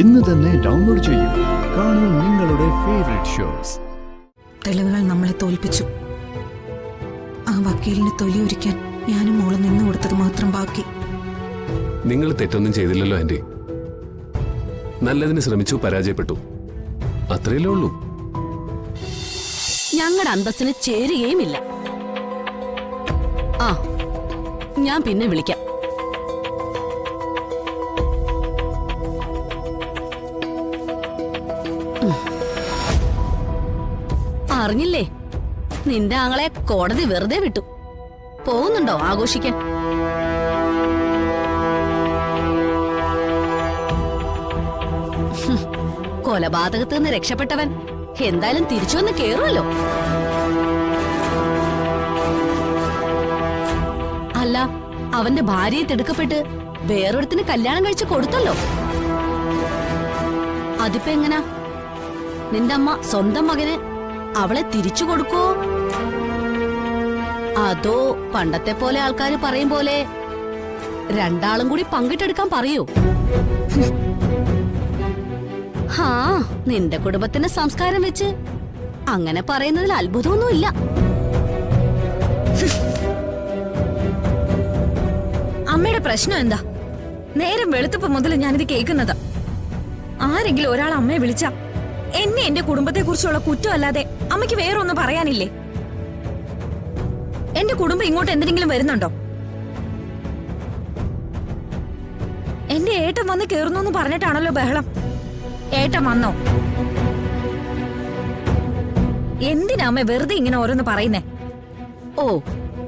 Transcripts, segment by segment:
ഇന്ന് തന്നെ ഡൗൺലോഡ് ചെയ്യൂ. കാണൂ നിങ്ങളുടെ ഫേവറേറ്റ് ഷോസ്. തെളിവുകൾ നമ്മളെ തോൽപ്പിച്ചു. ആ വക്കീലിന് തൊലി ഒരുക്കാൻ ഞാനും മോള് നിന്നു കൊടുത്തത് മാത്രം ബാക്കി. നിങ്ങൾ തെറ്റൊന്നും ചെയ്തില്ലല്ലോ ആന്റി. നല്ലതിന് ശ്രമിച്ചു, പരാജയപ്പെട്ടു, അത്രയല്ലേ ഉള്ളൂ. ഞങ്ങളുടെ അന്തസ്സിന് ചേരുകയുമില്ല. ആ, ഞാൻ പിന്നെ വിളിക്കാം. അറിഞ്ഞില്ലേ, നിന്റെ ആങ്ങളെ കോടതി വെറുതെ വിട്ടു. പോകുന്നുണ്ടോ ആഘോഷിക്കാൻ? കൊലപാതകത്തിൽ നിന്ന് രക്ഷപ്പെട്ടവൻ എന്തായാലും തിരിച്ചു വന്ന് കേറുമല്ലോ. അല്ല, അവന്റെ ഭാര്യയെ തിടുക്കപ്പെട്ട് വേറൊരുത്തിന് കല്യാണം കഴിച്ച് കൊടുത്തല്ലോ. അതിപ്പോ എങ്ങനാ? നിന്റെ അമ്മ സ്വന്തം മകന് അവളെ തിരിച്ചു കൊടുക്കോ, അതോ പണ്ടത്തെ പോലെ ആൾക്കാര് പറയും പോലെ രണ്ടാളും കൂടി പങ്കിട്ടെടുക്കാൻ പറയൂ? ഹാ, നിന്റെ കുടുംബത്തിന്റെ സംസ്കാരം വെച്ച് അങ്ങനെ പറയുന്നതിൽ അത്ഭുതമൊന്നുമില്ല. അമ്മയുടെ പ്രശ്നം എന്താ? നേരം വെളുത്തപ്പോ മുതൽ ഞാനിത് കേൾക്കുന്നതാ. ആരെങ്കിലും ഒരാൾ അമ്മയെ വിളിച്ച എന്നെ എന്റെ കുടുംബത്തെ കുറിച്ചുള്ള കുറ്റമല്ലാതെ അമ്മയ്ക്ക് വേറൊന്നും പറയാനില്ലേ? എന്റെ കുടുംബം ഇങ്ങോട്ട് എന്തെങ്കിലും വരുന്നുണ്ടോ? എന്റെ ഏട്ടൻ വന്ന് കേറുന്നു പറഞ്ഞിട്ടാണല്ലോ ബഹളം. ഏട്ടൻ വന്നോ? എന്തിനാ അമ്മ വെറുതെ ഇങ്ങനെ ഓരോന്ന് പറയുന്നേ? ഓ,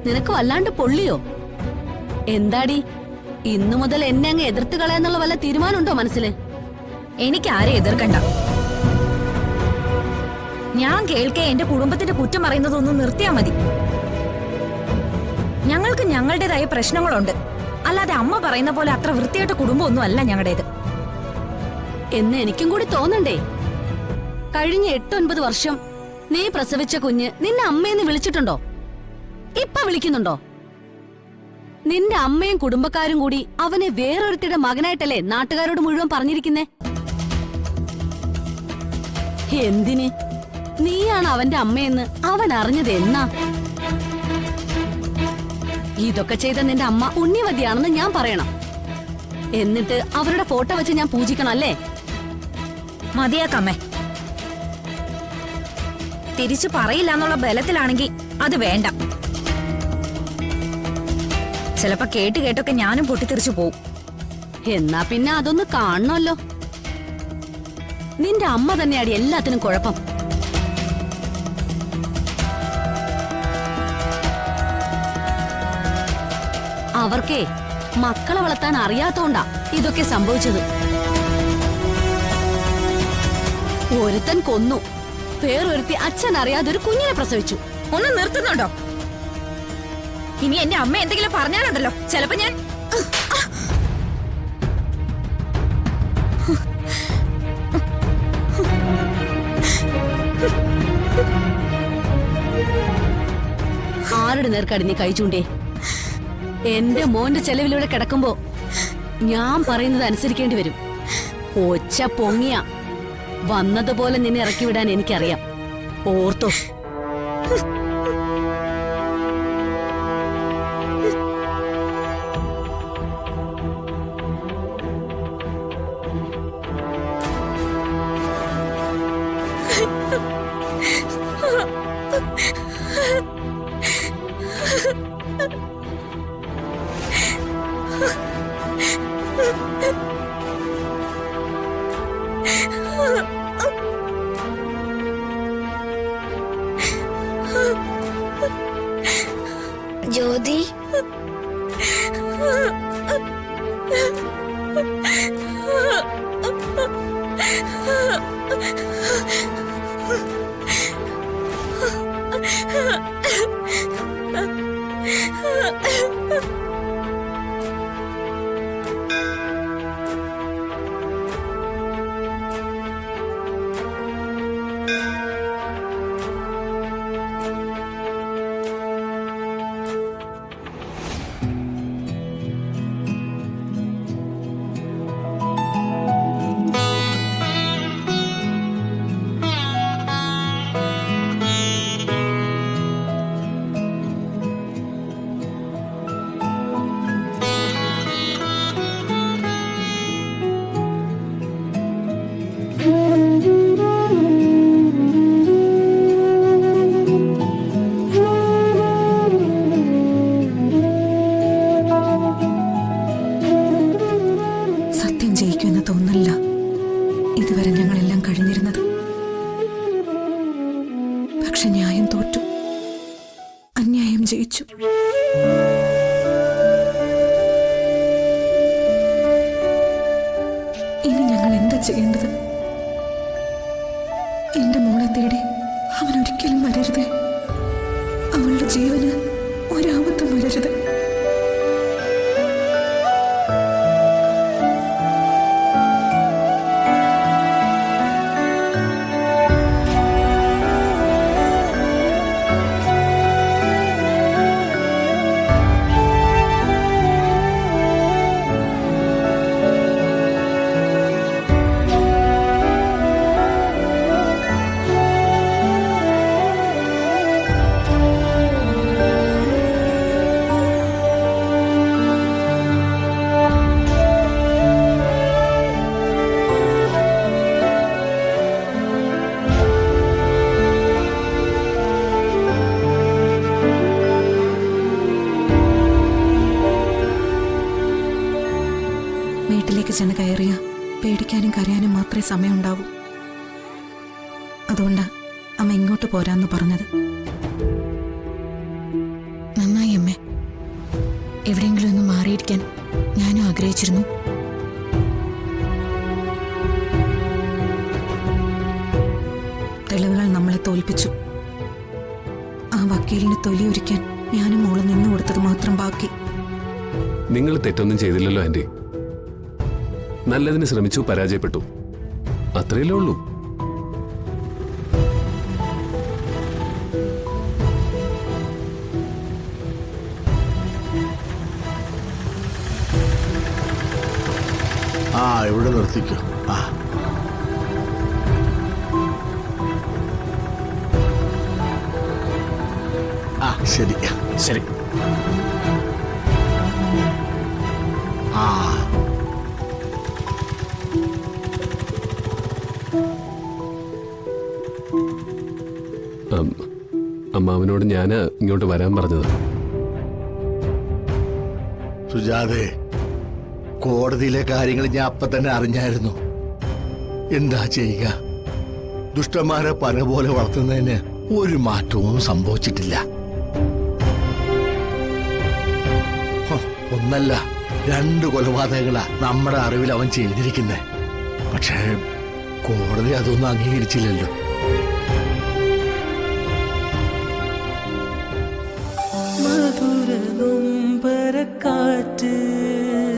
നിനക്ക് വല്ലാണ്ട് പൊള്ളിയോ? എന്താടി, ഇന്നു മുതൽ എന്നെ അങ്ങ് എതിർത്ത് കളയാന്നുള്ള വല്ല തീരുമാനമുണ്ടോ മനസ്സില്? എനിക്ക് ആരെ എതിർക്കണ്ട. ഞാൻ കേൾക്കെ എന്റെ കുടുംബത്തിന്റെ കുറ്റം പറയുന്നതൊന്നും നിർത്തിയാ മതി. ഞങ്ങൾക്ക് ഞങ്ങളുടേതായ പ്രശ്നങ്ങളുണ്ട്, അല്ലാതെ അമ്മ പറയുന്ന പോലെ അത്ര വൃത്തിയായിട്ട കുടുംബമൊന്നും അല്ല ഞങ്ങളുടേത് എന്ന് എനിക്കും കൂടി തോന്നണ്ടേ? കഴിഞ്ഞ 8-9 വർഷം നീ പ്രസവിച്ച കുഞ്ഞ് നിന്നെ അമ്മയെന്ന് വിളിച്ചിട്ടുണ്ടോ? ഇപ്പൊ വിളിക്കുന്നുണ്ടോ? നിന്റെ അമ്മയും കുടുംബക്കാരും കൂടി അവനെ വേറൊരുത്തിയുടെ മകനായിട്ടല്ലേ നാട്ടുകാരോട് മുഴുവൻ പറഞ്ഞിരിക്കുന്നേ? എന്തിന്? നീയാണ് അവന്റെ അമ്മയെന്ന് അവൻ അറിഞ്ഞത് എന്നാ? ഇതൊക്കെ ചെയ്ത നിന്റെ അമ്മ പുണ്യവതിയാണെന്ന് ഞാൻ പറയണം. എന്നിട്ട് അവരുടെ ഫോട്ടോ വെച്ച് ഞാൻ പൂജിക്കണം അല്ലേ? മതിയാക്കമ്മേ. തിരിച്ചു പറയില്ല എന്നുള്ള ബലത്തിലാണെങ്കിൽ അത് വേണ്ട. ചിലപ്പോ കേട്ട് കേട്ടൊക്കെ ഞാനും പൊട്ടിത്തെറിച്ചു പോവും. എന്നാ പിന്നെ അതൊന്ന് കാണണമല്ലോ. നിന്റെ അമ്മ തന്നെയാടി എല്ലാത്തിനും കുഴപ്പം. അവർക്കേ മക്കളെ വളർത്താൻ അറിയാത്തോണ്ടാ ഇതൊക്കെ സംഭവിച്ചത്. ഒരുത്തൻ കൊന്നു, വേറൊരുത്തി അച്ഛൻ അറിയാതെ ഒരു കുഞ്ഞിനെ പ്രസവിച്ചു. ഒന്ന് നിർത്തുന്നുണ്ടോ? ഇനി എന്റെ അമ്മ എന്തെങ്കിലും പറഞ്ഞാലുണ്ടല്ലോ ചിലപ്പോ ഞാൻ ആരുടെ നേർക്കടി നീ കൈ ചൂണ്ടേ? എന്റെ മോന്റെ ചെലവിലൂടെ കിടക്കുമ്പോ ഞാൻ പറയുന്നത് അനുസരിക്കേണ്ടി വരും. ഒച്ച പൊങ്ങിയ വന്നതുപോലെ നിന്നെ ഇറക്കി വിടാൻ എനിക്കറിയാം, ഓർത്തോ? ജ്യോതി, ജയിച്ചു. ഇനി ഞങ്ങൾ എന്താ ചെയ്യേണ്ടത്? എന്റെ മോളെ തേടി അവൻ ഒരിക്കലും വരരുത്. അവളുടെ ജീവന് ഒരാപത്തും വരരുത്. വീട്ടിലേക്ക് ചെന്ന് കയറിയ പേടിക്കാനും കരയാനും മാത്രമേ സമയമുണ്ടാവൂ. അതുകൊണ്ടാ അമ്മ ഇങ്ങോട്ട് പോരാന്ന് പറഞ്ഞത്. നന്നായി അമ്മേ. എവിടെയെങ്കിലും ഒന്ന് മാറിയിരിക്കാൻ ഞാനും ആഗ്രഹിച്ചിരുന്നു. തെളിവുകൾ നമ്മളെ തോൽപ്പിച്ചു. ആ വക്കീലിന് തൊലിയൊരിക്കാൻ ഞാനും മോള് നിന്നു കൊടുത്തത് മാത്രം ബാക്കി. നിങ്ങൾ തെറ്റൊന്നും ചെയ്തില്ലല്ലോ ആന്റി. നല്ലതിന് ശ്രമിച്ചു, പരാജയപ്പെട്ടു. അത്രയല്ലേ ഉള്ളൂ. ഇവിടെ നിർത്തിക്കോ. ശരി ശരി. അമ്മാവനോട് ഞാൻ ഇങ്ങോട്ട് വരാൻ പറഞ്ഞത്. സുജാതെ, കോടതിയിലെ കാര്യങ്ങൾ ഞാൻ അപ്പൊ തന്നെ അറിഞ്ഞായിരുന്നു. എന്താ ചെയ്യുക? ദുഷ്ടന്മാരെ പന പോലെ വളർത്തുന്നതിന് ഒരു മാറ്റവും സംഭവിച്ചിട്ടില്ല. ഒന്നല്ല 2 കൊലപാതകങ്ങളാ നമ്മുടെ അറിവിൽ അവൻ ചെയ്തിരിക്കുന്നത്. പക്ഷേ കോടതി അതൊന്നും അംഗീകരിച്ചില്ലല്ലോ.